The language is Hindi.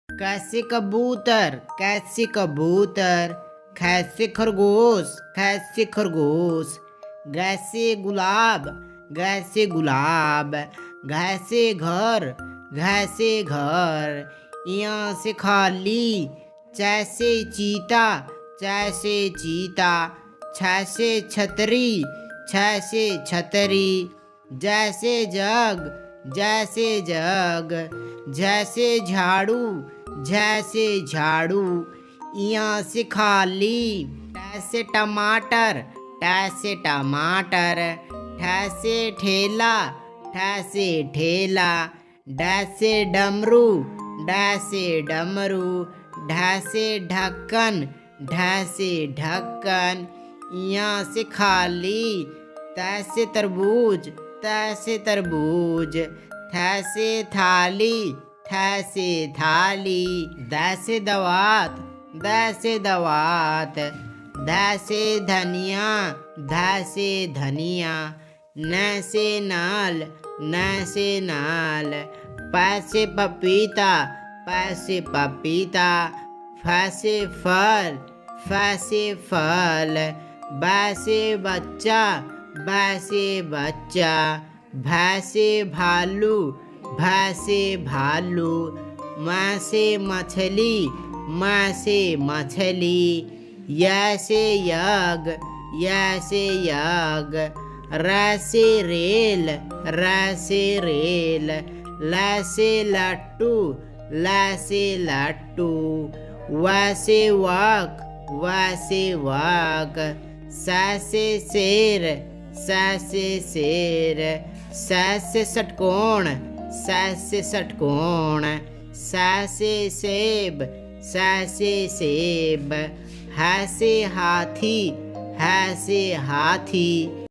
कैसे कबूतर कैसे कबूतर, कैसे खरगोश कैसे खरगोश, कैसे गुलाब कैसे गुलाब, कैसे घर कैसे घर, यहाँ से खाली जैसे चीता जैसे चीता, जैसे छतरी जैसे छतरी, जैसे जग जैसे जग, जैसे झाड़ू जैसे झाड़ू, यहाँ से खाली ऐसे टमाटर ऐसे टमाटर, ठैसे ठेला ठैसे ठेला, डैसे डमरू डैसे डमरू, ढैसे ढक्कन ढैसे ढक्कन, यहाँ से खाली तैसे तरबूज तैसे तरबूज, थैसे थाली थैसे थाली, दैसे दवात दैसे दवात, धैसे धनिया धैसे धनिया, नैसे नाल नैसे नाल, पैसे पपीता पैसे पपीता, फैसे फल फैसे फल, बैसे बच्चा बैसे बच्चा, भैंसे भालू भैंसे भालू, मैसे मछली मैसे मछली, यैसे यग यैसे यग, रैसे रेल रैसे रेल, लैसे लट्टू लैसे लट्टू, वैसे वाक वैसे वाक, सैसे शेर सैसे शेर, सैसे षटकोण सैसे षटकोण, सैसे सेब सैसे सेब, हैसे हाथी हैसे हाथी।